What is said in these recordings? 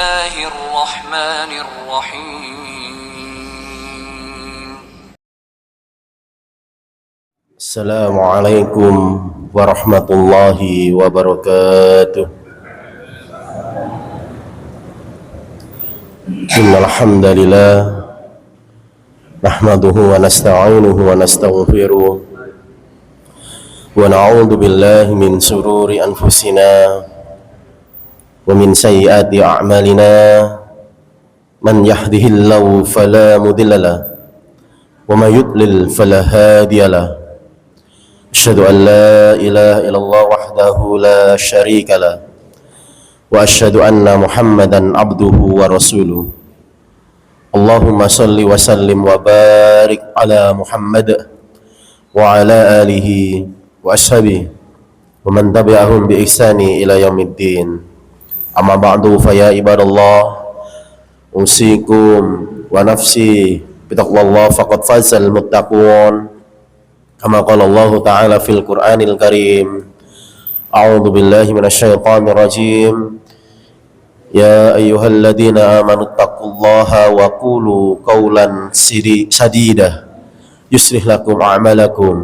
الله الرحمن الرحيم السلام عليكم ورحمة الله وبركاته. إن الحمد لله نحمده ونستعينه ونستغفره ونعوذ بالله من شرور أنفسنا ومن سيئات أعمالنا من يهده الله فلا مضل له ومن يضلل فلا هادي له. أشهد أن لا إله إلا الله وحده لا شريك له وأشهد أن محمدا عبده ورسوله. اللهم صل وسلم وبارك على محمد وعلى آله وأصحابه ومن تبعهم بإحسان إلى يوم الدين. أما بعد فيا عباد الله أوصيكم ونفسي بتقوى الله فقد فاز المتقون كما قال الله تعالى في القرآن الكريم. أعوذ بالله من الشيطان الرجيم. يا أيها الذين آمنوا اتقوا الله وقولوا قولا سديدا يصلح لكم أعمالكم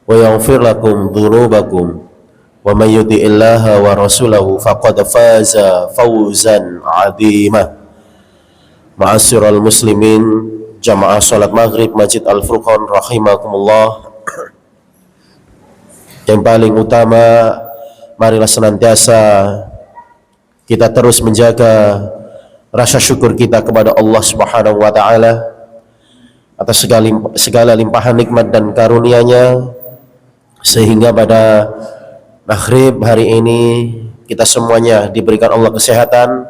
ويغفر لكم ذنوبكم ومن يطع الله ورسوله فقد فاز فوزا عظيما. Ma'asyiral muslimin, jamaah salat maghrib Masjid Al-Furqan rahimakumullah. Yang paling utama, marilah senantiasa kita terus menjaga rasa syukur kita kepada Allah Subhanahu wa taala atas segala limpahan nikmat dan karunia-Nya, sehingga pada maghrib hari ini kita semuanya diberikan Allah kesehatan,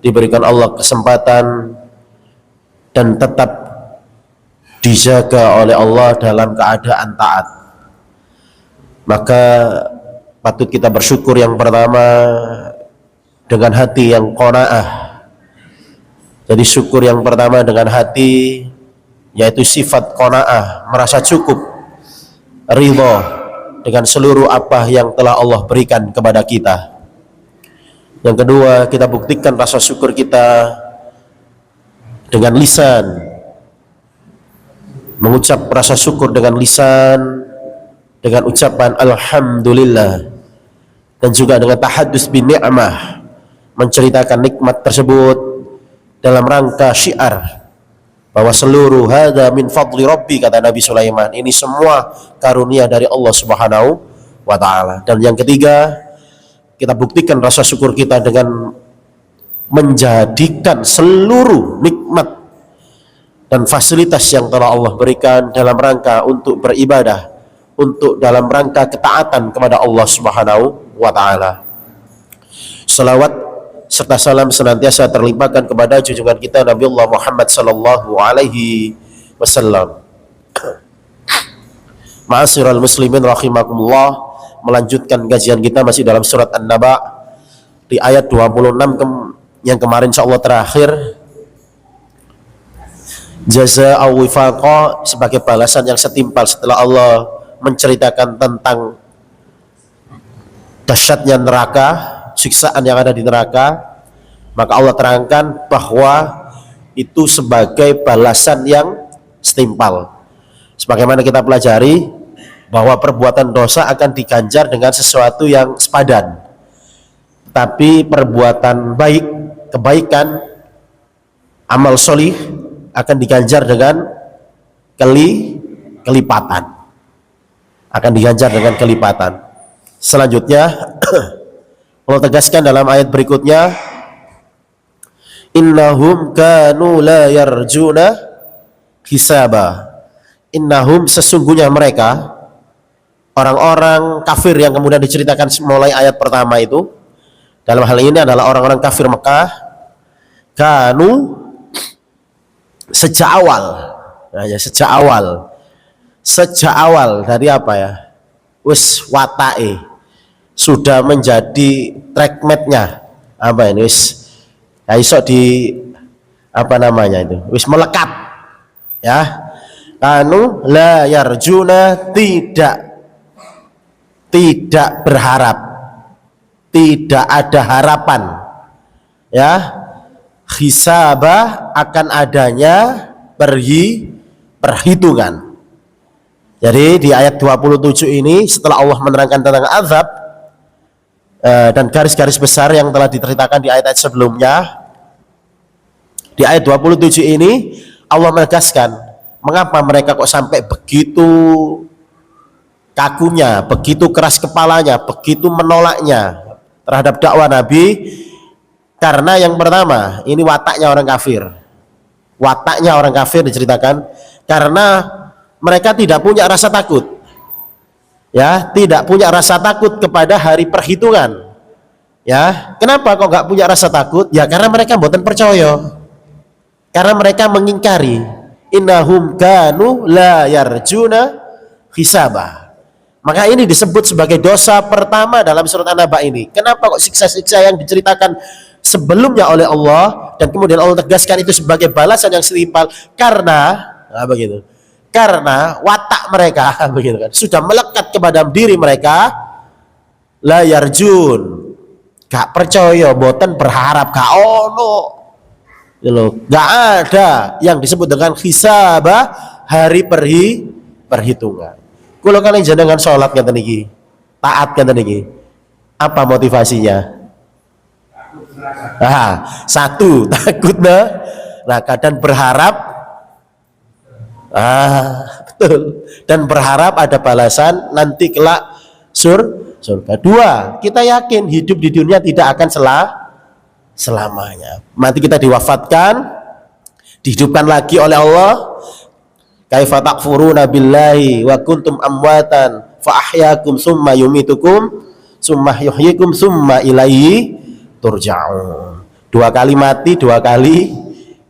diberikan Allah kesempatan, dan tetap dijaga oleh Allah dalam keadaan taat. Maka patut kita bersyukur yang pertama dengan hati yang qanaah. Jadi syukur yang pertama dengan hati, yaitu sifat qanaah, merasa cukup, ridha dengan seluruh apa yang telah Allah berikan kepada kita. Yang kedua, kita buktikan rasa syukur kita dengan lisan, mengucap rasa syukur dengan lisan dengan ucapan alhamdulillah, dan juga dengan tahaddus bin ni'mah, menceritakan nikmat tersebut dalam rangka syiar bahwa seluruh hadza min fadli rabbi, kata Nabi Sulaiman, ini semua karunia dari Allah Subhanahu wa taala. Dan yang ketiga, kita buktikan rasa syukur kita dengan menjadikan seluruh nikmat dan fasilitas yang telah Allah berikan dalam rangka untuk beribadah, untuk dalam rangka ketaatan kepada Allah Subhanahu wa taala. Salawat serta salam senantiasa terlimpahkan kepada junjungan kita Nabiullah Muhammad sallallahu alaihi wasallam. Ma'asyiral muslimin rahimakumullah, melanjutkan kajian kita masih dalam surat An-Naba di ayat 26 yang kemarin insyaallah terakhir. Jazaa'u wifaqa, sebagai balasan yang setimpal setelah Allah menceritakan tentang dahsyatnya neraka, siksaan yang ada di neraka, maka Allah terangkan bahwa itu sebagai balasan yang setimpal. Sebagaimana kita pelajari bahwa perbuatan dosa akan diganjar dengan sesuatu yang sepadan, tapi perbuatan baik, kebaikan, amal solih akan diganjar dengan kelipatan, akan diganjar dengan kelipatan. Selanjutnya Allah tegaskan dalam ayat berikutnya, innahum kanu la yarjuna hisaba. Innahum, sesungguhnya mereka, orang-orang kafir yang kemudian diceritakan mulai ayat pertama itu, dalam hal ini adalah orang-orang kafir Mekah, kanu, sejak awal, nah, ya, sejak awal dari apa ya, wis watae, sudah menjadi trackmatnya, apa ini, wis ya iso di apa namanya itu, wis melekat ya. Kanu la yarjuna, tidak berharap, tidak ada harapan ya, hisabah akan adanya perhitungan. Jadi di ayat 27 ini setelah Allah menerangkan tentang azab dan garis-garis besar yang telah diceritakan di ayat-ayat sebelumnya, di ayat 27 ini Allah menegaskan mengapa mereka kok sampai begitu kakunya, begitu keras kepalanya, begitu menolaknya terhadap dakwah Nabi. Karena yang pertama, ini wataknya orang kafir. Wataknya orang kafir diceritakan karena mereka tidak punya rasa takut. Ya, tidak punya rasa takut kepada hari perhitungan. Ya, kenapa kok nggak punya rasa takut? Ya karena mereka mboten percaya. Karena mereka mengingkari innahum kanu la yarjuna hisabah. Maka ini disebut sebagai dosa pertama dalam surat An-Naba ini. Kenapa kok siksa-siksa yang diceritakan sebelumnya oleh Allah dan kemudian Allah tegaskan itu sebagai balasan yang setimpal? Karena begitu. Karena watak mereka begitu kan sudah melekat kepada diri mereka, la yarjun, gak percaya, boten berharap, gak ono, gak ada yang disebut dengan hisabah, hari perhitungan. Kalau kalian jenengan sholat kata niki, taat kata niki, apa motivasinya? Satu takut neraka dan berharap, betul, dan berharap ada balasan nanti kelak surga. Dua, kita yakin hidup di dunia tidak akan selamanya. Nanti kita diwafatkan, dihidupkan lagi oleh Allah. Kaifa takfuruna billahi wa kuntum amwatan fa ahyakum summa yumitukum summa yuhyikum summa ilaihi turja'un. Dua kali mati, dua kali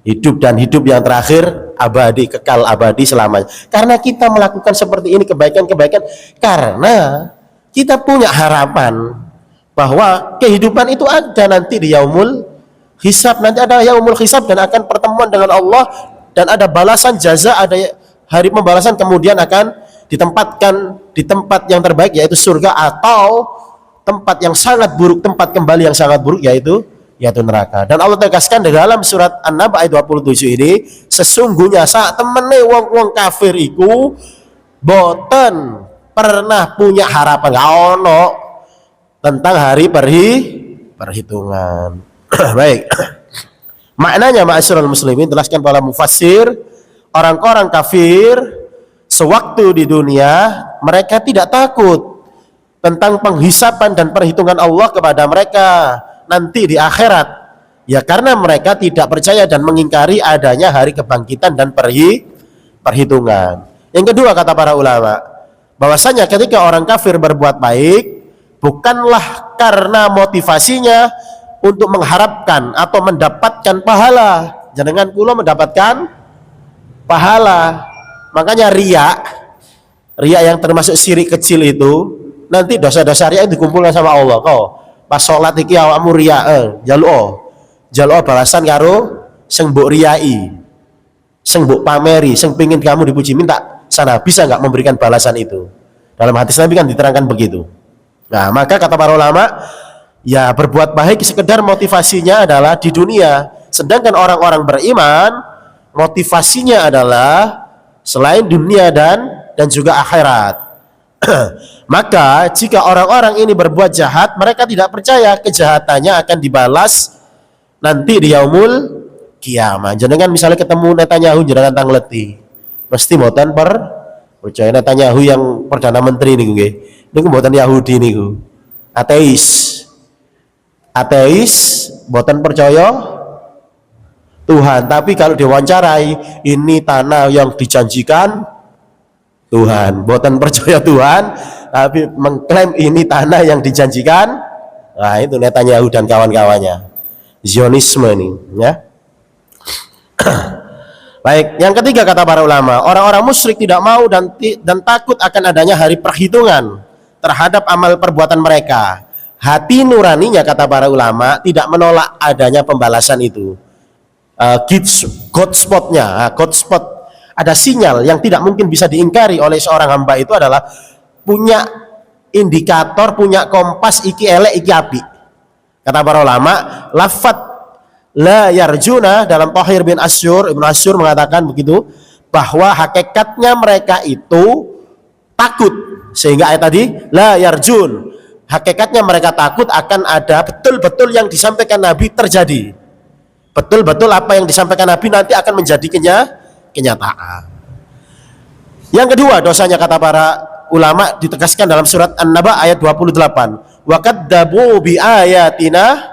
hidup, dan hidup yang terakhir abadi, kekal abadi selamanya. Karena kita melakukan seperti ini kebaikan-kebaikan karena kita punya harapan bahwa kehidupan itu ada nanti di yaumul hisab, nanti ada yaumul hisab dan akan pertemuan dengan Allah dan ada balasan jaza, ada hari pembalasan, kemudian akan ditempatkan di tempat yang terbaik yaitu surga atau tempat yang sangat buruk, tempat kembali yang sangat buruk yaitu neraka. Dan Allah tegaskan di dalam surat An-Naba ayat 27 ini, sesungguhnya saat temene wong-wong kafir iku boten pernah punya harapan, gak ono tentang hari perhitungan. Baik. Maknanya ma'asyiral muslimin, jelaskan para mufassir, orang-orang kafir sewaktu di dunia mereka tidak takut tentang penghisapan dan perhitungan Allah kepada mereka nanti di akhirat, ya karena mereka tidak percaya dan mengingkari adanya hari kebangkitan dan perhitungan. Yang kedua, kata para ulama, bahwasanya ketika orang kafir berbuat baik bukanlah karena motivasinya untuk mengharapkan atau mendapatkan pahala, jangan kula mendapatkan pahala. Makanya riya yang termasuk syirik kecil itu, nanti dosa-dosa riya dikumpulkan sama Allah. Kau pas sholat iki awakmu riya, jaluk balasan karo sing mbok riyai, sing mbok pameri, sing pengin kamu dipuji, minta sana, bisa nggak memberikan balasan itu? Dalam hadis Nabi kan diterangkan begitu. Nah, maka kata para ulama, ya berbuat baik sekedar motivasinya adalah di dunia, sedangkan orang-orang beriman motivasinya adalah selain dunia dan juga akhirat. Maka jika orang-orang ini berbuat jahat, mereka tidak percaya kejahatannya akan dibalas nanti di yaumul kiamah. Jangan misalnya ketemu Netanyahu jenengan tangleti, mesti mboten percaya. Netanyahu yang perdana menteri niku nggih, niku mboten Yahudi niku, ateis, mboten percaya Tuhan. Tapi kalau diwawancarai, ini tanah yang dijanjikan Tuhan, mboten percaya Tuhan tapi mengklaim ini tanah yang dijanjikan. Nah, itu Netanyahu dan kawan-kawannya, Zionisme ini, ya. Baik, yang ketiga kata para ulama, orang-orang musyrik tidak mau dan takut akan adanya hari perhitungan terhadap amal perbuatan mereka. Hati nuraninya, kata para ulama, tidak menolak adanya pembalasan itu. God spotnya, God spot, ada sinyal yang tidak mungkin bisa diingkari oleh seorang hamba itu adalah punya indikator, punya kompas, iki elek iki api. Kata para ulama, lafaz la yarjuna, dalam Tahir bin Asyur, Ibnu Asyur mengatakan begitu, bahwa hakikatnya mereka itu takut, sehingga ayat tadi la yarjun, hakikatnya mereka takut akan ada betul-betul yang disampaikan Nabi terjadi, betul-betul apa yang disampaikan Nabi nanti akan menjadi kenyataan. Yang kedua dosanya, kata para ulama, ditegaskan dalam surat An-Naba ayat 28, wa kaddabu bi ayatina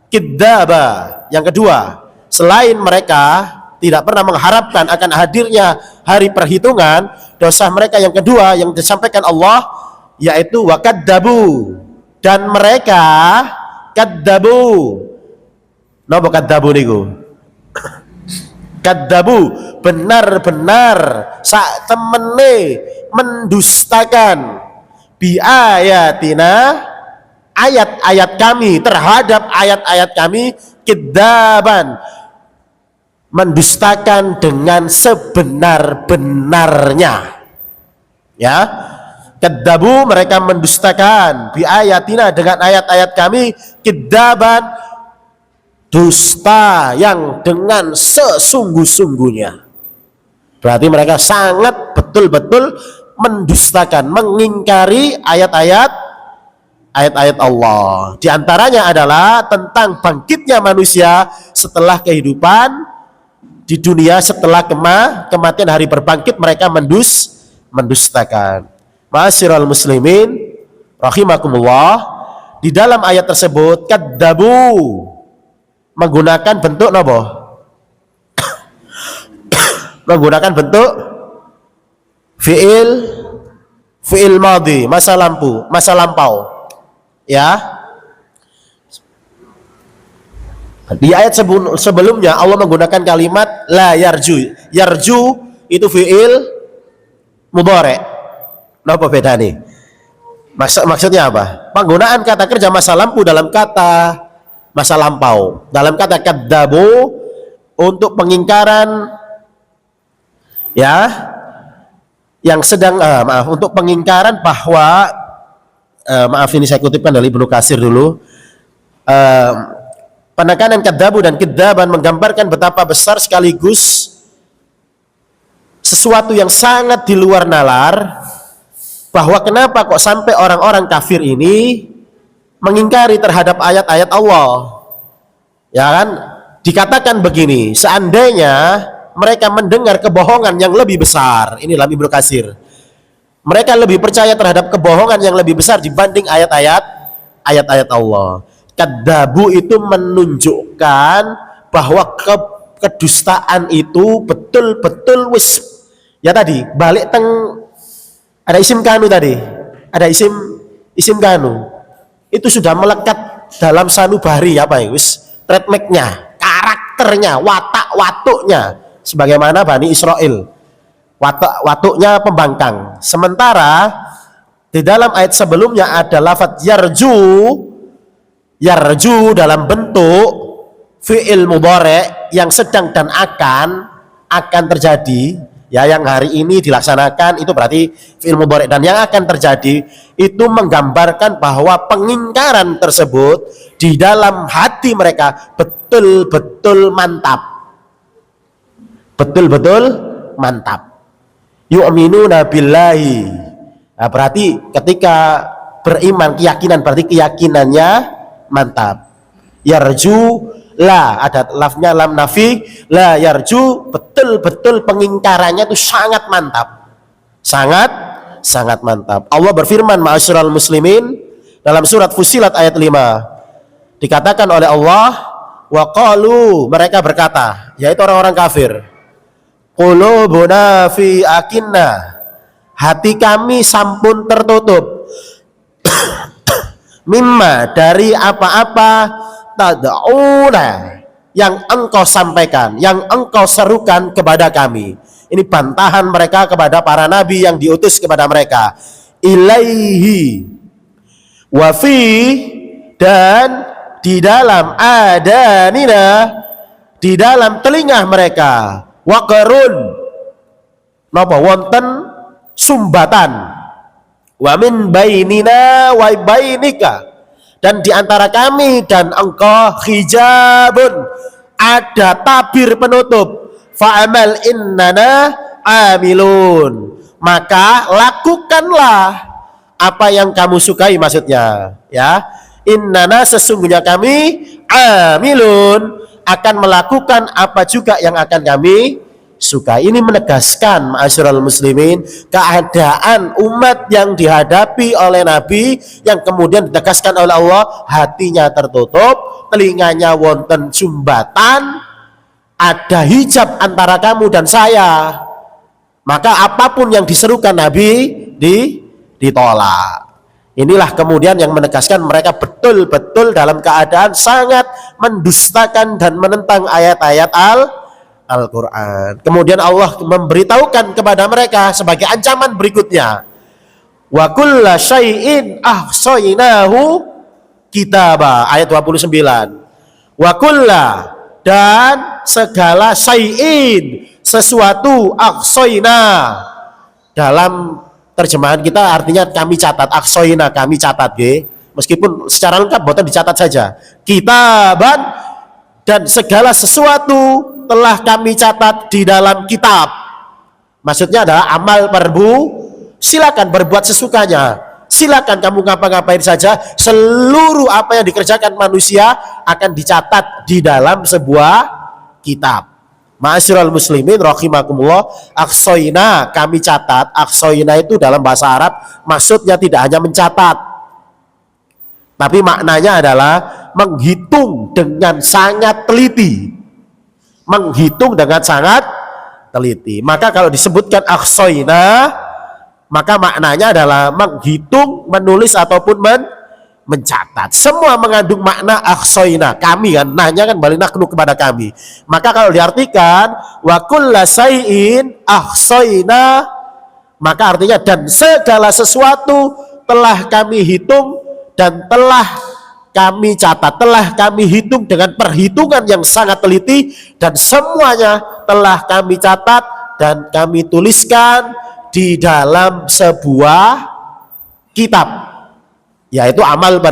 kidzaba. Yang kedua, selain mereka tidak pernah mengharapkan akan hadirnya hari perhitungan, dosa mereka yang kedua yang disampaikan Allah yaitu wa kaddabu, dan mereka kaddabu. Napa kaddabu niku? Kaddabu, benar-benar sak temene mendustakan bi ayatina, ayat-ayat kami, terhadap ayat-ayat kami, kidzaban, mendustakan dengan sebenar-benarnya. Ya, kadzabu, mereka mendustakan bi ayatina, dengan ayat-ayat kami, kidzaban, dusta yang dengan sesungguh-sungguhnya. Berarti mereka sangat betul-betul mendustakan, mengingkari ayat-ayat Allah. Di antaranya adalah tentang bangkitnya manusia setelah kehidupan di dunia, setelah kematian, hari berbangkit, mereka mendustakan. Ma'asyiral muslimin rahimakumullah, di dalam ayat tersebut kadzabu menggunakan bentuk napa? Menggunakan bentuk fi'il madhi, masa lampau. Ya. Di ayat sebelumnya Allah menggunakan kalimat la yarju. Yarju itu fi'il mudhari'. Napa bedane? Maksudnya apa? Penggunaan kata kerja masa lampu dalam kata masa lampau, dalam kata kadzabu untuk pengingkaran, ya, yang sedang untuk pengingkaran bahwa maaf, ini saya kutipkan dari Ibnu Katsir dulu. Penekanan kadzabu dan kidzaban menggambarkan betapa besar sekaligus sesuatu yang sangat di luar nalar, bahwa kenapa kok sampai orang-orang kafir ini mengingkari terhadap ayat-ayat Allah. Ya kan? Dikatakan begini, seandainya mereka mendengar kebohongan yang lebih besar, ini dalam Ibnu Katsir, mereka lebih percaya terhadap kebohongan yang lebih besar dibanding ayat-ayat Allah. Kadzabu itu menunjukkan bahwa kedustaan itu betul-betul wis, ya tadi balik teng, ada isim kanu tadi, ada isim kanu, itu sudah melekat dalam sanubari apa ya, wis trademarknya, karakternya, watuk-watuknya, sebagaimana Bani Israel, watuknya pembangkang. Sementara di dalam ayat sebelumnya ada lafadz yarju dalam bentuk fi'il mudhari' yang sedang dan akan terjadi, ya, yang hari ini dilaksanakan itu berarti fi'il mudhari', dan yang akan terjadi itu menggambarkan bahwa pengingkaran tersebut di dalam hati mereka betul-betul mantap. Yu'minuna billahi. Nah, berarti ketika beriman, keyakinan, berarti keyakinannya mantap. Yarju, la, ada lafnya lam nafi, la yarju, betul-betul pengingkarannya itu sangat mantap, sangat mantap. Allah berfirman, ma'asyiral muslimin, dalam surat Fussilat ayat 5, dikatakan oleh Allah, wa qalu, mereka berkata, yaitu orang-orang kafir, qulubuna fi akinna, hati kami sampun tertutup, mimma, dari apa-apa, tad'una, yang engkau sampaikan, yang engkau serukan kepada kami. Ini bantahan mereka kepada para nabi yang diutus kepada mereka. Ilaihi wa fi, dan di dalam adanina, di dalam telinga mereka, waqarun, napa wonten sumbatan, wa min bainina wa bainika, dan di antara kami dan engkau hijabun, ada tabir penutup, fa'amal innana amilun, maka lakukanlah apa yang kamu sukai, maksudnya ya, innana sesungguhnya kami amilun akan melakukan apa juga yang akan kami suka. Ini menegaskan ma'asyiral muslimin keadaan umat yang dihadapi oleh Nabi, yang kemudian ditegaskan oleh Allah, hatinya tertutup, telinganya wonten sumbatan, ada hijab antara kamu dan saya, maka apapun yang diserukan Nabi ditolak. Inilah kemudian yang menegaskan mereka betul-betul dalam keadaan sangat mendustakan dan menentang ayat-ayat Al-Quran. Kemudian Allah memberitahukan kepada mereka sebagai ancaman berikutnya, wa kulla syai'in ahsaynahu kitaba, ayat 29. Wa kulla, dan segala syai'in, sesuatu, ahsayna, dalam terjemahan kita artinya kami catat, ahsayna kami catat, meskipun secara lengkap boten dicatat saja, kitaban, dan segala sesuatu telah kami catat di dalam kitab. Maksudnya adalah amal perbu, silakan berbuat sesukanya, silakan kamu ngapa-ngapain saja, seluruh apa yang dikerjakan manusia akan dicatat di dalam sebuah kitab. Ma'asyiral muslimin rahimakumullah, ahsayna kami catat, ahsayna itu dalam bahasa Arab maksudnya tidak hanya mencatat, tapi maknanya adalah menghitung dengan sangat teliti. Menghitung dengan sangat teliti. Maka kalau disebutkan ahsayna, maka maknanya adalah menghitung, menulis ataupun mencatat. Semua mengandung makna ahsayna, kami kan, nahnya kan balik naknu kepada kami. Maka kalau diartikan wa kulla syai'in ahsayna, maka artinya dan segala sesuatu telah kami hitung dan telah kami catat, telah kami hitung dengan perhitungan yang sangat teliti, dan semuanya telah kami catat dan kami tuliskan di dalam sebuah kitab, yaitu amal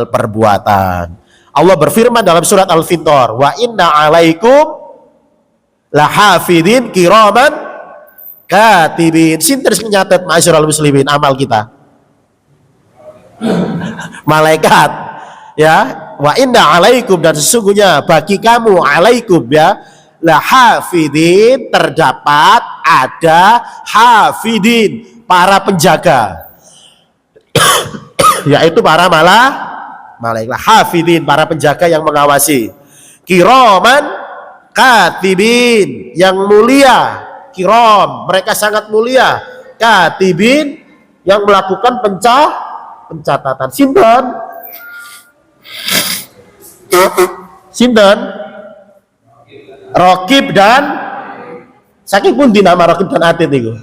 perbuatan. Allah berfirman dalam surat Al-Fitor, wa inna alaikum lahafidin kiraman katibin. Sinten sing nyatet ma'asyiral muslimin amal kita? Malaikat, ya. Wa inna alaikum, dan sesungguhnya bagi kamu, alaikum, ya, lahafidin, terdapat, ada hafidin, para penjaga, yaitu para malaikat, hafidin, para penjaga yang mengawasi, kiraman katibin, yang mulia, kiram, mereka sangat mulia, katibin, yang melakukan pencatatan. Sinten Raqib dan saking pun nama Raqib dan Atid itu.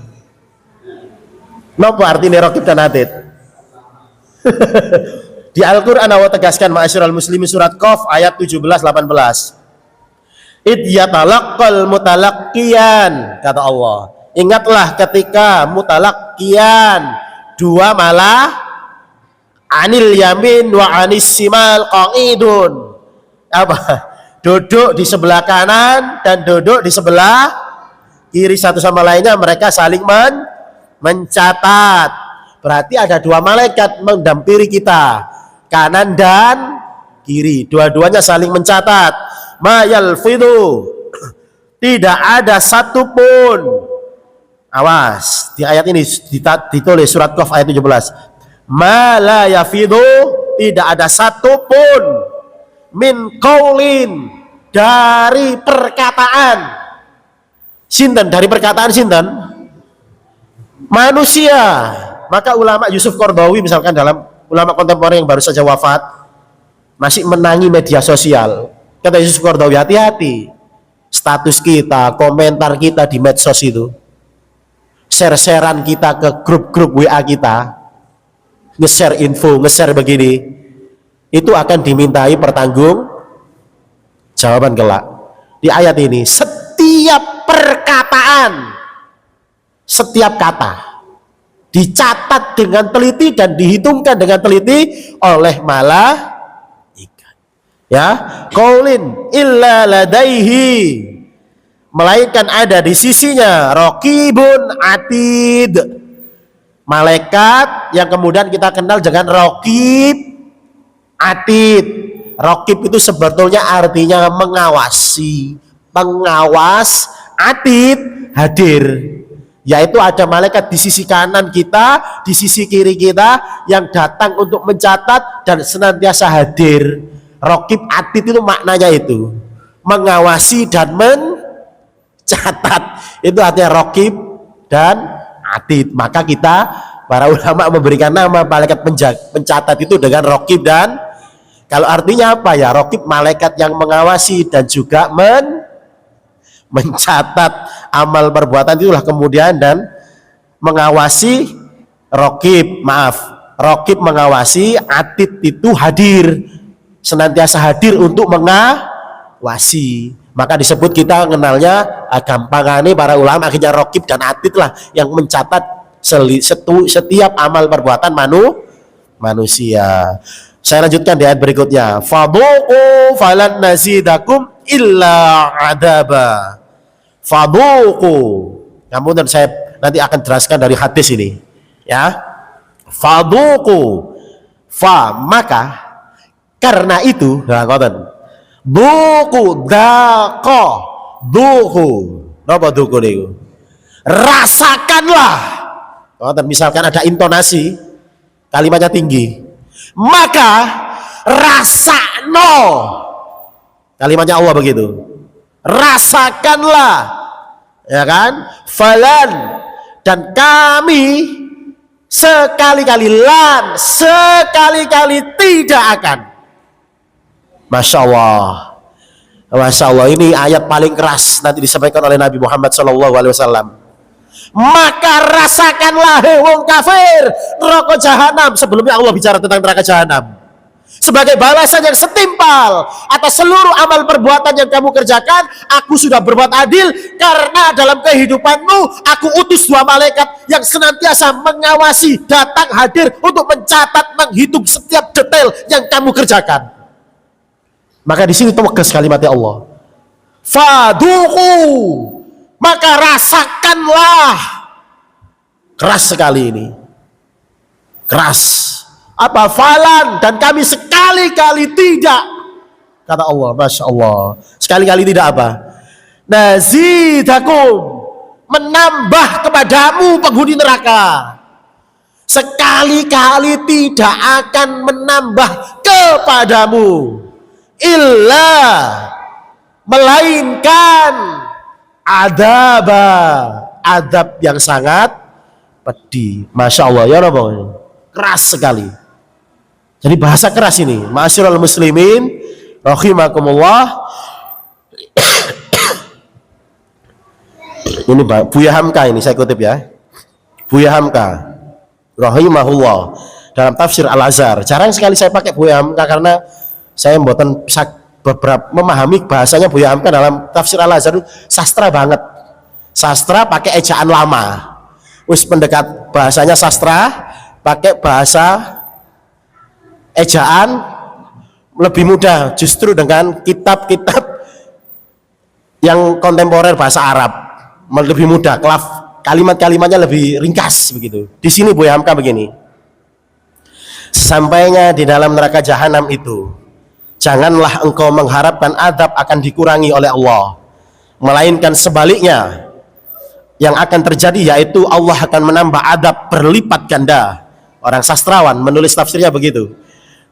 Napa artinya Raqib dan Atid? Di Al-Quran Allah tegaskan ma'asyiral muslimin surat Qaf ayat 17-18. Id yatalaqqal mutalaqqiyan, kata Allah. Ingatlah ketika mutalaqqiyan, dua malah anil yamin wa anis simal qa'idun. Apa? Duduk di sebelah kanan dan duduk di sebelah kiri, satu sama lainnya mereka saling mencatat. Berarti ada dua malaikat mendampiri kita, kanan dan kiri, dua-duanya saling mencatat. Ma yalfidhu, tidak ada satupun, awas, di ayat ini ditulis surat Qaf ayat 17, ma la yafidhu, tidak ada satupun, min qaulin, dari perkataan, sinten, dari perkataan sinten, manusia. Maka ulama Yusuf Qaradawi misalkan, dalam ulama kontemporer yang baru saja wafat, masih menangi media sosial. Kata Yusuf Qaradawi, hati-hati status kita, komentar kita di medsos itu, share-sharean kita ke grup-grup WA kita, nge-share info, nge-share begini, itu akan dimintai pertanggung jawaban kelak. Di ayat ini setiap perkataan, setiap kata dicatat dengan teliti dan dihitungkan dengan teliti oleh malaikat. Ya, qaulin illa ladaihi, melainkan ada di sisinya raqibun atid, malaikat yang kemudian kita kenal dengan raqib atid. Raqib itu sebetulnya artinya mengawasi, pengawas, atid hadir, yaitu ada malaikat di sisi kanan kita, di sisi kiri kita yang datang untuk mencatat dan senantiasa hadir. Raqib atid itu maknanya itu, mengawasi dan mencatat. Itu artinya raqib dan atid. Maka kita para ulama memberikan nama malaikat pencatat itu dengan raqib. Dan kalau artinya apa ya, raqib malaikat yang mengawasi dan juga mencatat amal perbuatan, itulah kemudian dan mengawasi raqib, raqib mengawasi, atid itu hadir, senantiasa hadir untuk mengawasi. Maka disebut, kita kenalnya gampangane para ulama akhirnya raqib dan atid lah yang mencatat setiap amal perbuatan manusia. Saya lanjutkan di ayat berikutnya, fadhuqu falan nazidakum illa adaba. Fadhuqu, namun saya nanti akan jelaskan dari hadis ini ya. Fadhuqu, maka karena itu, nah ngoten. Duku, dako, duku. Napa duku niku? Rasakanlah. Ngoten, misalkan ada intonasi, kalimatnya tinggi. Maka rasakno. Kalimatnya Allah begitu. Rasakanlah. Ya kan? Falan, dan kami sekali-kali tidak akan. Masya Allah, Masya Allah, ini ayat paling keras nanti disampaikan oleh Nabi Muhammad SAW. Maka rasakanlah hei wong kafir neraka jahanam. Sebelumnya Allah bicara tentang neraka jahanam sebagai balasan yang setimpal atas seluruh amal perbuatan yang kamu kerjakan. Aku sudah berbuat adil karena dalam kehidupanmu aku utus 2 malaikat yang senantiasa mengawasi, datang hadir untuk mencatat, menghitung setiap detail yang kamu kerjakan. Maka di sini tegas kalimatnya Allah. Fadhuqu, maka rasakanlah. Keras sekali ini. Keras. Apa? Falan, dan kami sekali-kali tidak. Kata Allah, Masya Allah. Sekali-kali tidak apa? Nazidakum, menambah kepadamu penghuni neraka. Sekali-kali tidak akan menambah kepadamu. Illa, melainkan adab yang sangat pedih. Masya Allah, ya Rabbi, keras sekali. Jadi bahasa keras ini. Ma'asyiral muslimin rahimakumullah. Ini Buya Hamka, ini saya kutip ya. Buya Hamka rahimahullah dalam tafsir Al-Azhar. Jarang sekali saya pakai Buya Hamka karena saya mboten beberapa memahami bahasanya Buya Hamka dalam tafsir Al-Azhar. Sastra banget, sastra pakai ejaan lama. Wis pendekat bahasanya sastra pakai bahasa ejaan lebih mudah justru dengan kitab-kitab yang kontemporer bahasa Arab, lebih mudah, kalimat-kalimatnya lebih ringkas begitu. Di sini Buya Hamka begini, sampainya di dalam neraka jahanam itu, janganlah engkau mengharapkan adab akan dikurangi oleh Allah, melainkan sebaliknya yang akan terjadi, yaitu Allah akan menambah adab berlipat ganda. Orang sastrawan menulis tafsirnya begitu.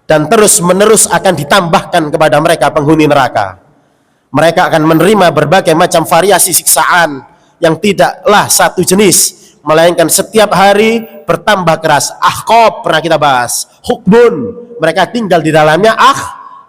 Dan terus menerus akan ditambahkan kepada mereka penghuni neraka. Mereka akan menerima berbagai macam variasi siksaan yang tidaklah satu jenis, melainkan setiap hari bertambah keras. Ahqab pernah kita bahas. Hukbun, mereka tinggal di dalamnya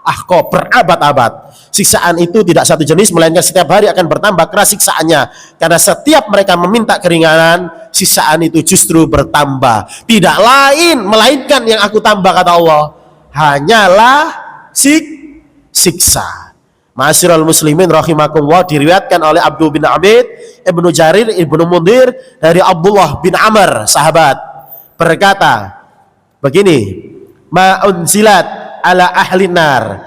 ahqab, berabad-abad. Siksaan itu tidak satu jenis, melainkan setiap hari akan bertambah keras siksaannya. Karena setiap mereka meminta keringanan, siksaan itu justru bertambah. Tidak lain melainkan yang aku tambah, kata Allah, hanyalah siksa. Ma'asyiral muslimin rahimakumullah, diriwayatkan oleh Abdul bin Abid, Ibnu Jarir, Ibnu Mundir dari Abdullah bin Amr, sahabat, berkata begini, ma unzilat ala ahli nar,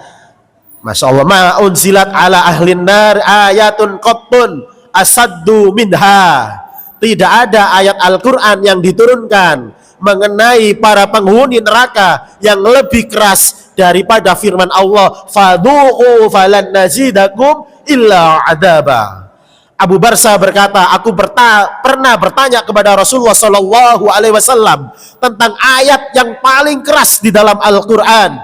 Masya Allah, ma unzilat ala ahlin nar ayatun qattun asaddu minha. Tidak ada ayat Al-Quran yang diturunkan mengenai para penghuni neraka yang lebih keras daripada firman Allah, fadhuqu falan nazidakum illa adaba. Abu Barsa berkata, aku pernah bertanya kepada Rasulullah Shallallahu Alaihi Wasallam tentang ayat yang paling keras di dalam Al-Quran.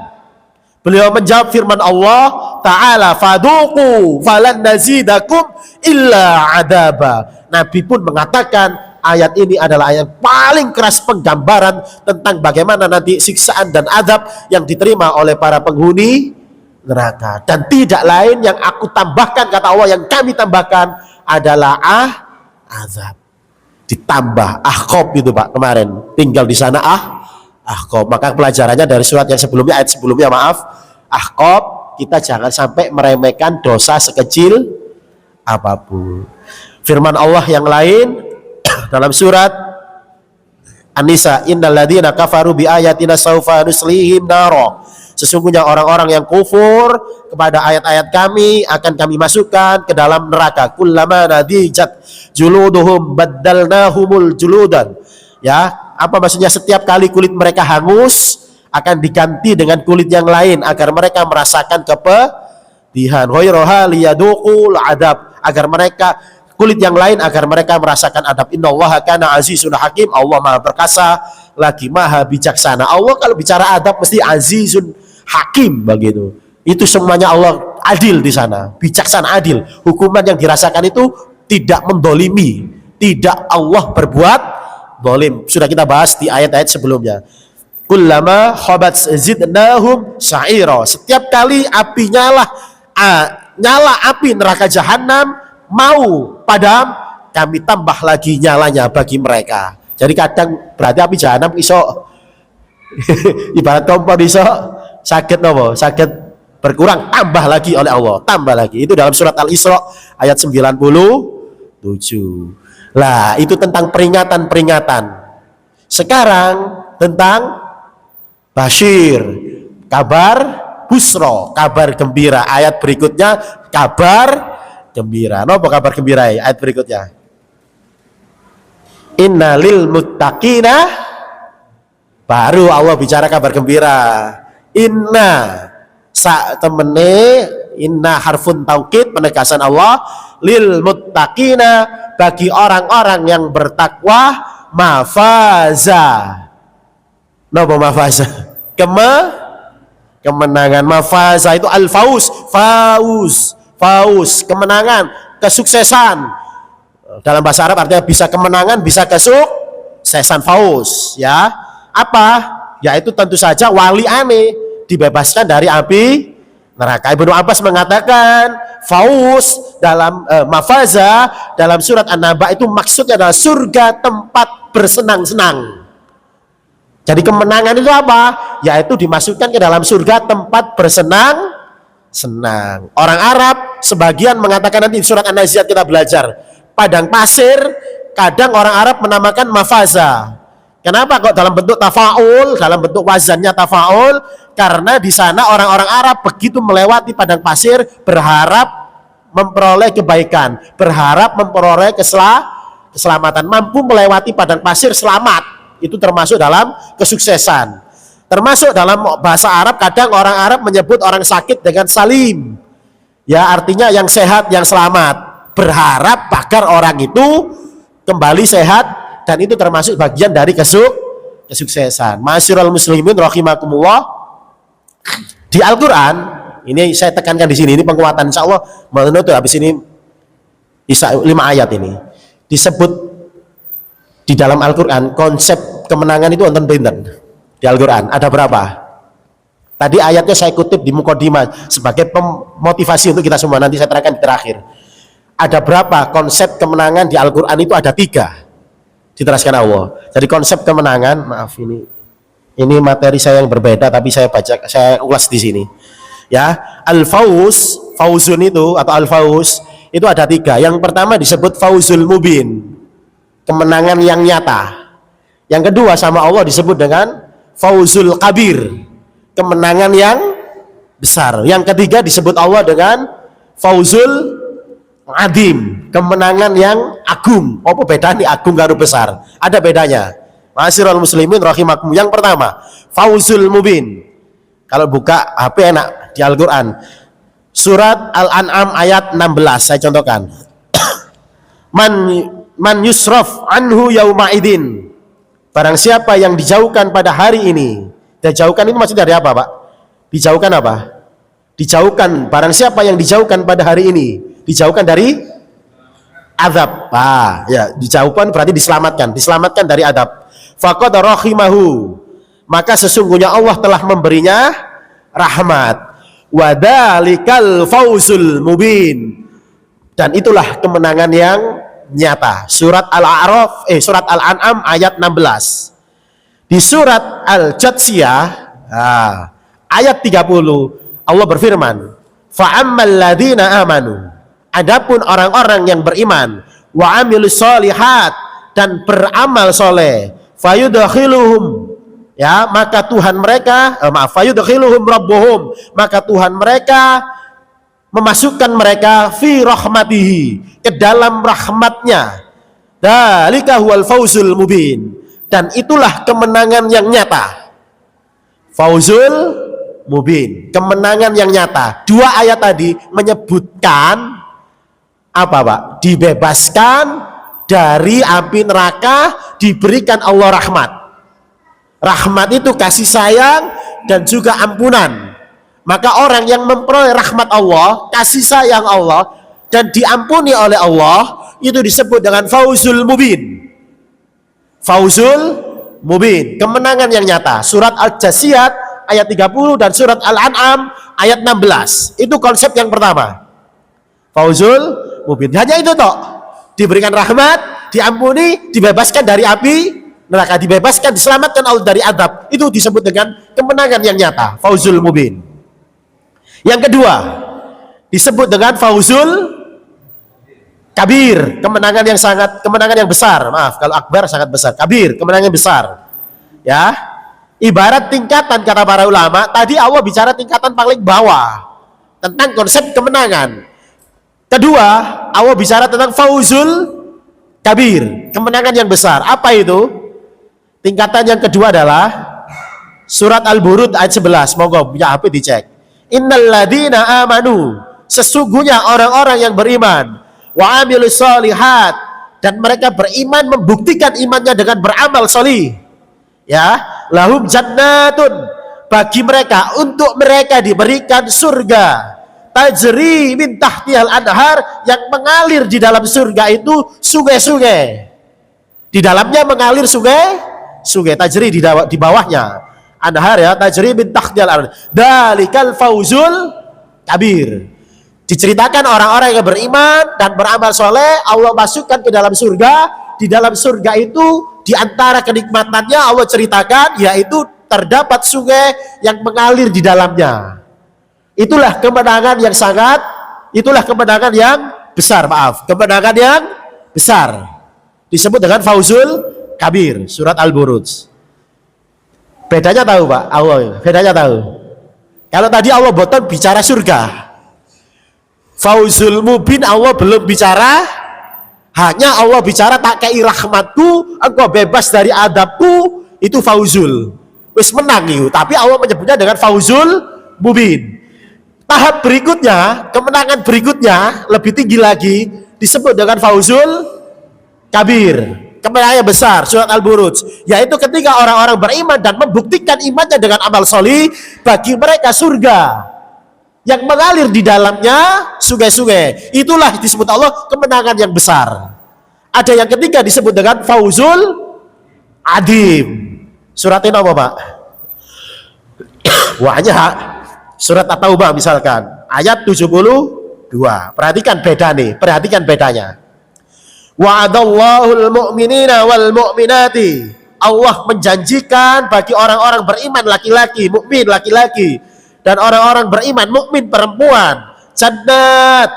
Beliau menjawab firman Allah Ta'ala, fadhuqu falan nazidakum illa adaba. Nabi pun mengatakan ayat ini adalah ayat paling keras penggambaran tentang bagaimana nanti siksaan dan azab yang diterima oleh para penghuni neraka. Dan tidak lain yang aku tambahkan, kata Allah, yang kami tambahkan adalah azab. Ditambah ahqab itu Pak, kemarin tinggal di sana ahqab. Maka pelajarannya dari surat yang sebelumnya, ayat sebelumnya ahqab, kita jangan sampai meremehkan dosa sekecil apapun. Firman Allah yang lain dalam surat An-Nisa, innal ladzina kafaru bi ayatina saufa nuslihim naro. Sesungguhnya orang-orang yang kufur kepada ayat-ayat kami akan kami masukkan ke dalam neraka. Kullama nadijat juluduhum baddalnahumul juludan. Ya, apa maksudnya? Setiap kali kulit mereka hangus akan diganti dengan kulit yang lain agar mereka merasakan kepedihan. Ghayraha liyaduqul adab, agar mereka kulit yang lain agar mereka merasakan adab. Innallaha kana azizun hakim. Allah Maha perkasa lagi Maha bijaksana. Allah kalau bicara adab mesti azizun hakim begitu. Itu semuanya Allah adil di sana, bijaksana adil. Hukuman yang dirasakan itu tidak mendolimi, tidak Allah berbuat dolim. Sudah kita bahas di ayat-ayat sebelumnya. Kullama khabat zidnahum sa'ira. Setiap kali api nyala api neraka jahanam mau padam, kami tambah lagi nyalanya bagi mereka. Jadi kadang berarti api jahanam iso ibarat kompor iso sakit nopo, sakit berkurang, tambah lagi oleh Allah, tambah lagi. Itu dalam surat Al-Isra ayat 97. Lah, itu tentang peringatan-peringatan. Sekarang tentang Bashir, kabar busro, kabar gembira. Ayat berikutnya kabar gembira. Nopo kabar gembira ya? Ayat berikutnya. Innalil muttaqina, baru Allah bicara kabar gembira. Inna sak temene, inna harfun taukid, penegasan Allah, lil muttaqina, bagi orang-orang yang bertakwa, mafaza. Napa mafaza? Kemenangan. Mafaza itu al-fauz, fauz, kemenangan, kesuksesan. Dalam bahasa Arab artinya bisa kemenangan, bisa kesuksesan, fauz, ya. Apa? Yaitu tentu saja wali ane dibebaskan dari api neraka. Ibnu Abbas mengatakan fauz dalam mafaza dalam surat An-Naba itu maksudnya adalah surga tempat bersenang-senang. Jadi kemenangan itu apa? Yaitu dimasukkan ke dalam surga tempat bersenang-senang. Orang Arab sebagian mengatakan, nanti di surat An-Naziat kita belajar, padang pasir kadang orang Arab menamakan mafaza. Kenapa kok dalam bentuk tafaul, dalam bentuk wazannya tafaul? Karena di sana orang-orang Arab begitu melewati padang pasir berharap memperoleh kebaikan, berharap memperoleh keselamatan, mampu melewati padang pasir selamat. Itu termasuk dalam kesuksesan. Termasuk dalam bahasa Arab kadang orang Arab menyebut orang sakit dengan salim. Ya, artinya yang sehat, yang selamat. Berharap agar orang itu kembali sehat, dan itu termasuk bagian dari kesuksesan. Ma'asyiral muslimin rahimakumullah. Di Al-Qur'an, ini saya tekankan di sini, ini penguatan insyaallah menutup habis ini 5 ayat ini. Disebut di dalam Al-Quran konsep kemenangan itu wonten pinten di Al-Quran, ada berapa? Tadi ayatnya saya kutip di Muqaddimah sebagai motivasi untuk kita semua, nanti saya terangkan di terakhir. Ada berapa konsep kemenangan di Al-Quran? Itu ada 3 diteraskan Allah. Jadi konsep kemenangan, maaf ini materi saya yang berbeda, tapi saya ulas di sini ya. Fauzun itu atau al-fauz itu ada 3. Yang pertama disebut fauzul mubin, kemenangan yang nyata. Yang kedua sama Allah disebut dengan fauzul kabir, kemenangan yang besar. Yang ketiga disebut Allah dengan fauzul adim, kemenangan yang agung. Apa bedanya agung karo besar? Ada bedanya. Ma'asyiral muslimin rahimakum. Yang pertama, fauzul mubin. Kalau buka HP enak di Al-Qur'an. Surat Al-An'am ayat 16 saya contohkan. Man yusraf anhu yauma idin. Barang siapa yang dijauhkan pada hari ini. Dijauhkan itu maksudnya dari apa, Pak? Dijauhkan apa? Dijauhkan, barang siapa yang dijauhkan pada hari ini, dijauhkan dari azab. Ya, dijauhkan berarti diselamatkan dari azab. Faqad rahimahu, maka sesungguhnya Allah telah memberinya rahmat. Wadzalikal fauzul mubin, dan itulah kemenangan yang nyata. Surat Surat Al-An'am ayat 16. Di surat Al-Jatsiyah ayat 30 Allah berfirman, fa'ammal ladzina amanu, adapun orang-orang yang beriman, wa amilus solihat, dan beramal soleh, fayudkhiluhum, ya, maka Tuhan mereka fayudkhiluhum rabbuhum, maka Tuhan mereka memasukkan mereka fi rahmatihi, ke dalam rahmatnya. Dzalika huwal fauzul mubin, dan itulah kemenangan yang nyata. Fauzul mubin, kemenangan yang nyata. Dua ayat tadi menyebutkan apa, Pak? Dibebaskan dari api neraka, diberikan Allah rahmat. Rahmat itu kasih sayang dan juga ampunan. Maka orang yang memperoleh rahmat Allah, kasih sayang Allah, dan diampuni oleh Allah, itu disebut dengan fauzul mubin. Fauzul mubin, kemenangan yang nyata. Surat Al-Jasiyah ayat 30 dan surat Al-An'am ayat 16. Itu konsep yang pertama. Fauzul mubin. Hanya itu toh. Diberikan rahmat, diampuni, dibebaskan dari api neraka, dibebaskan, diselamatkan Allah dari azab. Itu disebut dengan kemenangan yang nyata, fauzul mubin. Yang kedua, disebut dengan fauzul kabir, kemenangan yang besar. Maaf, kalau akbar sangat besar, kabir, kemenangan yang besar. Ya, ibarat tingkatan, kata para ulama. Tadi Allah bicara tingkatan paling bawah tentang konsep kemenangan. Kedua, Allah bicara tentang fauzul kabir, kemenangan yang besar. Apa itu? Tingkatan yang kedua adalah surat Al-Burud ayat 11. Monggo punya HP dicek. Innalladzina amanu, sesungguhnya orang-orang yang beriman, wa amilus solihat, dan mereka beriman, membuktikan imannya dengan beramal solih. Ya, lahum jannatun, bagi mereka, untuk mereka diberikan surga, tajri min tahtihal anhar, yang mengalir di dalam surga itu sungai-sungai. Di dalamnya mengalir sungai tajri, di bawahnya anhar, ya, tajri min tahtihal anhar. Dalikal fauzul kabir. Diceritakan orang-orang yang beriman dan beramal soleh, Allah masukkan ke dalam surga. Di dalam surga itu, di antara kenikmatannya Allah ceritakan, yaitu terdapat sungai yang mengalir di dalamnya. Itulah kemenangan yang besar, kemenangan yang besar. Disebut dengan fauzul kabir, surat Al-Buruj. Bedanya tahu, Pak? Allah, bedanya tahu. Kalau tadi Allah boten bicara surga, fauzul mubin Allah belum bicara, hanya Allah bicara tak kei rahmatku, engkau bebas dari adabku, itu fauzul. Wis menang itu, tapi Allah menyebutnya dengan fauzul mubin. Tahap berikutnya, kemenangan berikutnya lebih tinggi lagi, disebut dengan fauzul kabir, kemenangan besar, surat Al-Buruj, yaitu ketika orang-orang beriman dan membuktikan imannya dengan amal solih, bagi mereka surga yang mengalir di dalamnya sungai-sungai. Itulah disebut Allah kemenangan yang besar. Ada yang ketiga disebut dengan fauzul adim. Surat ini apa, Pak? Wahnya surat At-Taubah misalkan ayat 72. Perhatikan bedanya. Wa'adallahul mu'minina wal mu'minati, Allah menjanjikan bagi orang-orang beriman laki-laki, mukmin laki-laki, dan orang-orang beriman mukmin perempuan, jannat,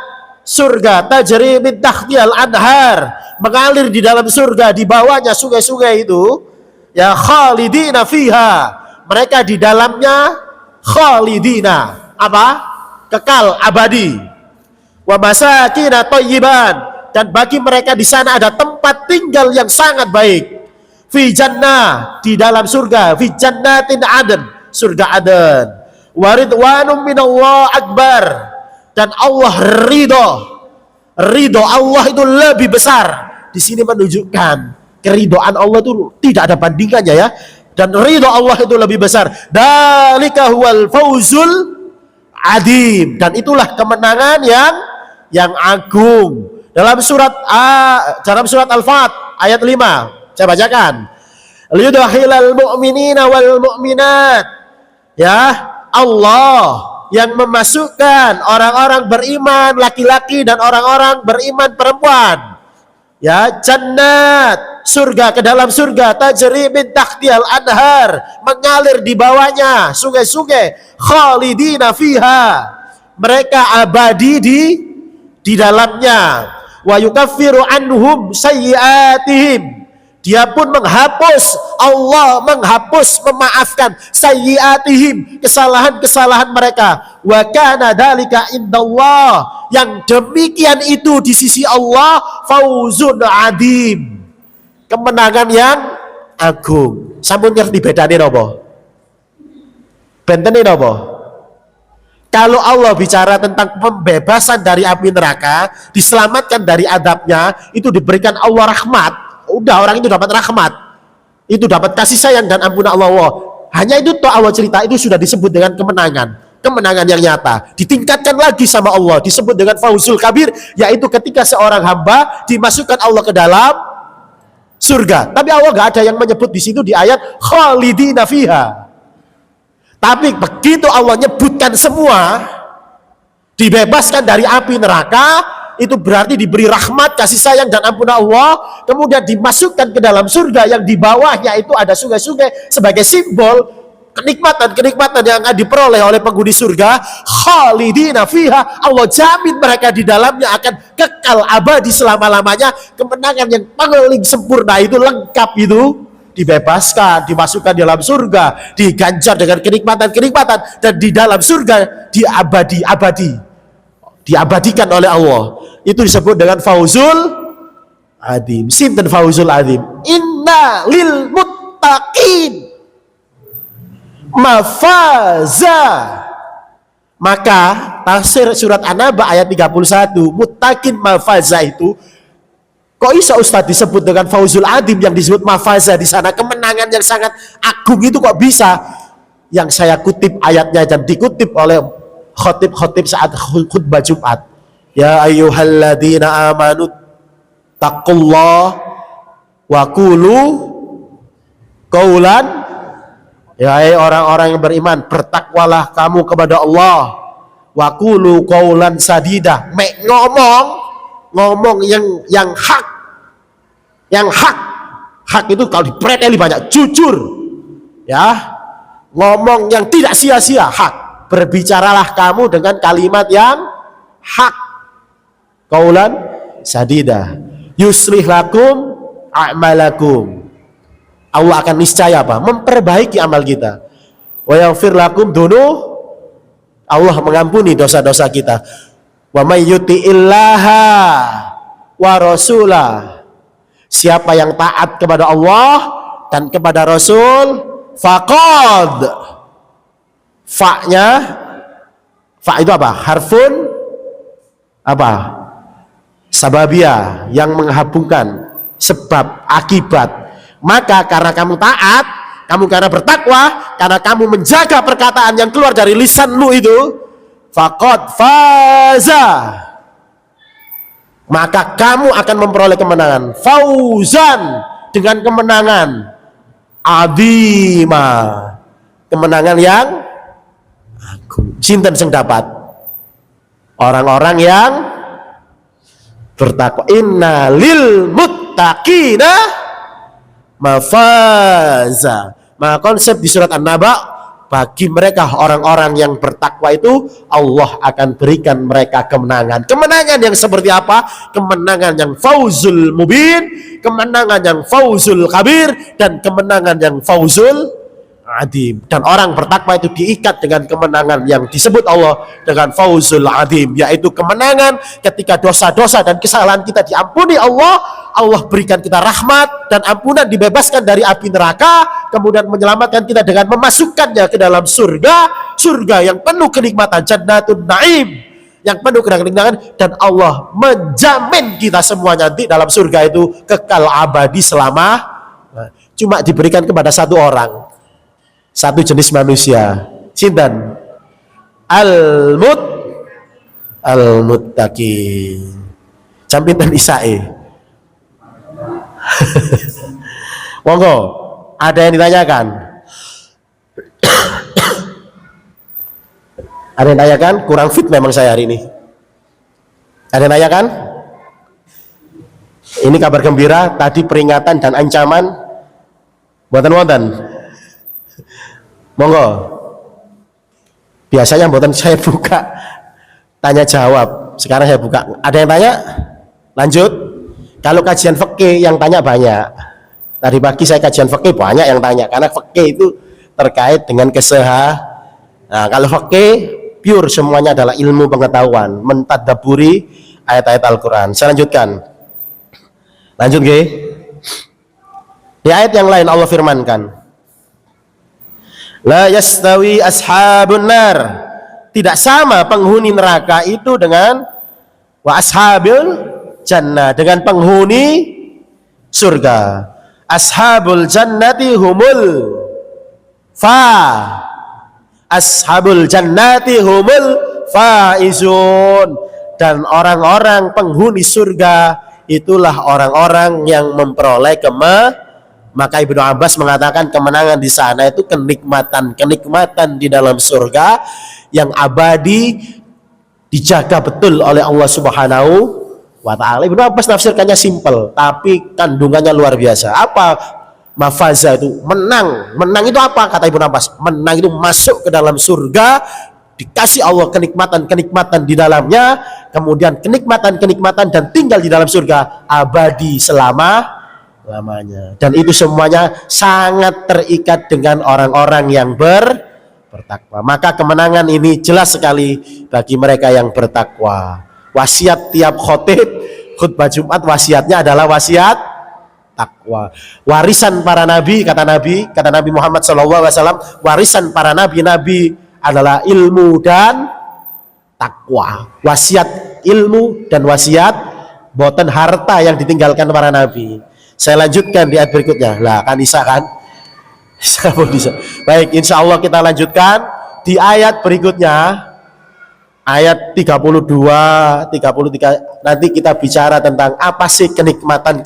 surga, tajri min tahtihal anhar, mengalir di dalam surga, di bawahnya sungai-sungai itu, ya, khalidina fiha, mereka di dalamnya khalidina, apa? Kekal, abadi. Wa masakin thayyiban, dan bagi mereka di sana ada tempat tinggal yang sangat baik. Fi jannah, di dalam surga, fi jannatin aden, surga aden. Wa ridwanum minallah akbar, dan Allah ridho Allah itu lebih besar. Di sini menunjukkan keridhaan Allah itu tidak ada bandingannya ya. Dan ridho Allah itu lebih besar. Dzalika huwal fauzul adim, dan itulah kemenangan yang agung. Dalam surat Al-Fat ayat 5, saya bacakan. Liyudkhilal mu'minina wal mu'minat. Ya, Allah yang memasukkan orang-orang beriman laki-laki dan orang-orang beriman perempuan, ya, jannat, surga, ke dalam surga, tajri min tahtihal anhar, mengalir di bawahnya sungai-sungai, khalidina fiha, mereka abadi di dalamnya. Wa yukaffiru anhum sayyiatihim, dia pun menghapus, Allah menghapus, memaafkan sayyiatihim, kesalahan-kesalahan mereka. Wa kana dzalika indallah, yang demikian itu di sisi Allah fauzun adim, kemenangan yang agung. Sampun ngerti bedane napa? Bentene napa? Kalau Allah bicara tentang pembebasan dari api neraka, diselamatkan dari adabnya, itu diberikan Allah rahmat. Udah, orang itu dapat rahmat, itu dapat kasih sayang dan ampunan Allah. Hanya itu toh Allah cerita, itu sudah disebut dengan kemenangan yang nyata. Ditingkatkan lagi sama Allah, disebut dengan fauzul kabir, yaitu ketika seorang hamba dimasukkan Allah ke dalam surga. Tapi Allah gak ada yang menyebut di situ di ayat khalidina fiha. Tapi begitu Allah nyebutkan semua, dibebaskan dari api neraka, itu berarti diberi rahmat, kasih sayang dan ampunan Allah, kemudian dimasukkan ke dalam surga yang di bawahnya itu ada sungai-sungai sebagai simbol kenikmatan-kenikmatan yang akan diperoleh oleh penghuni surga. Khalidina fiha, Allah jamin mereka di dalamnya akan kekal abadi selama-lamanya. Kemenangan yang paling sempurna itu, lengkap itu, dibebaskan, dimasukkan dalam surga, diganjar dengan kenikmatan-kenikmatan, dan di dalam surga diabadikan oleh Allah. Itu disebut dengan fauzul adim. Sinten fauzul adim? Inna lil muttaqin mafaza. Maka tafsir surat An-Naba ayat 31, muttaqin mafaza itu, kok bisa Ustaz disebut dengan fauzul adim, yang disebut mafaza di sana kemenangan yang sangat agung, itu kok bisa? Yang saya kutip ayatnya dan dikutip oleh khotib saat khutbah Jumat. Ya ayyuhalladzina amanu taqullah wa qulu qaulan, ya orang-orang yang beriman, bertakwalah kamu kepada Allah, wa qulu qaulan sadida, ngomong yang hak. Yang hak itu kalau dipreteli banyak, jujur, ya, ngomong yang tidak sia-sia, hak. Berbicaralah kamu dengan kalimat yang hak, qaulan sadida, yuslih lakum a'malakum, Allah akan niscaya apa? Memperbaiki amal kita. Wa yaghfir lakum dunuh, Allah mengampuni dosa-dosa kita. Wa may yuti'illaha wa rasulah, siapa yang taat kepada Allah dan kepada Rasul, faqad, fa itu apa? Harfun apa? Sababiyah, yang menghubungkan sebab akibat. Maka karena kamu taat, kamu karena bertakwa, karena kamu menjaga perkataan yang keluar dari lisanmu itu, faqad faza, maka kamu akan memperoleh kemenangan, fauzan, dengan kemenangan azima, kemenangan yang agung. Sinten sing dapat? Orang-orang yang bertakwa. Inna lil muttaqina mafaza. Maka konsep di surat An-Naba, bagi mereka orang-orang yang bertakwa itu, Allah akan berikan mereka kemenangan. Kemenangan yang seperti apa? Kemenangan yang fauzul mubin, kemenangan yang fauzul kabir, dan kemenangan yang fauzul adim. Dan orang bertakwa itu diikat dengan kemenangan yang disebut Allah dengan fauzul adim, yaitu kemenangan ketika dosa-dosa dan kesalahan kita diampuni Allah, Allah berikan kita rahmat dan ampunan, dibebaskan dari api neraka, kemudian menyelamatkan kita dengan memasukkannya ke dalam surga yang penuh kenikmatan, jannatun naim, yang penuh kenikmatan, dan Allah menjamin kita semuanya nanti dalam surga itu kekal abadi selama. Cuma diberikan kepada satu orang, satu jenis manusia, sinten? Al-muttaqin. Jampinten isae. Monggo, ada yang ditanyakan? Ada yang tanyakan? Kurang fit memang saya hari ini. Ada yang tanyakan? Ini kabar gembira, tadi peringatan dan ancaman. Buatan. Monggo. Biasanya buatan saya buka tanya jawab. Sekarang saya buka. Ada yang tanya? Lanjut. Kalau kajian fikih yang tanya banyak. Tadi pagi saya kajian fikih banyak yang tanya, karena fikih itu terkait dengan Nah, kalau fikih pure semuanya adalah ilmu pengetahuan, mentadabburi ayat-ayat Al-Qur'an. Saya lanjutkan. Lanjut nggih. Di ayat yang lain Allah firmankan, la yastawi ashabun nar, tidak sama penghuni neraka itu dengan wa ashabil jannah, dengan penghuni surga. Ashabul jannati humul ashabul jannati humul faizun, dan orang-orang penghuni surga itulah orang-orang yang memperoleh Maka Ibnu Abbas mengatakan kemenangan di sana itu kenikmatan di dalam surga yang abadi, dijaga betul oleh Allah Subhanahu wa ta'ala. Ibnu Abbas tafsirkannya simpel, tapi kandungannya luar biasa. Apa mafaza itu? Menang itu apa? Kata Ibnu Abbas, menang itu masuk ke dalam surga, dikasih Allah kenikmatan di dalamnya, kemudian kenikmatan dan tinggal di dalam surga abadi lamanya. Dan itu semuanya sangat terikat dengan orang-orang yang bertakwa. Maka kemenangan ini jelas sekali bagi mereka yang bertakwa. Wasiat tiap khutbah Jumat, wasiatnya adalah wasiat takwa. Warisan para nabi, kata Nabi Muhammad SAW, warisan para nabi adalah ilmu dan takwa. Wasiat ilmu dan wasiat boten harta yang ditinggalkan para nabi. Saya lanjutkan di ayat berikutnya. Lah kan bisa kan? Bisa. Baik, insya Allah kita lanjutkan di ayat berikutnya, ayat 32, 33. Nanti kita bicara tentang apa sih kenikmatan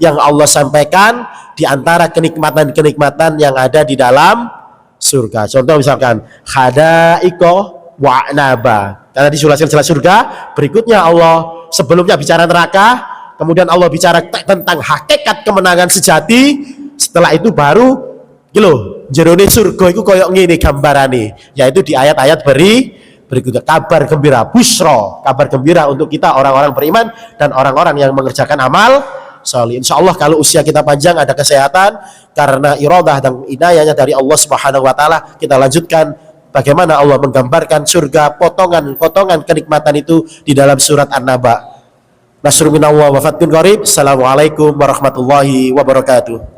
yang Allah sampaikan, di antara kenikmatan yang ada di dalam surga. Contoh misalkan hadaiko wa'naba, karena dijelaskan jelas surga. Berikutnya Allah sebelumnya bicara neraka, kemudian Allah bicara tentang hakikat kemenangan sejati. Setelah itu baru jerone surga itu koyok ngene gambarane, yaitu di ayat-ayat berikutnya. Kabar gembira, busro, kabar gembira untuk kita orang-orang beriman dan orang-orang yang mengerjakan amal salih. Insya Allah kalau usia kita panjang, ada kesehatan, karena iradah dan inayahnya dari Allah Subhanahu wa ta'ala, kita lanjutkan bagaimana Allah menggambarkan surga, potongan kenikmatan itu di dalam surat An-Naba. Nasrun minallah wa fathun qarib. Assalamualaikum warahmatullahi wabarakatuh.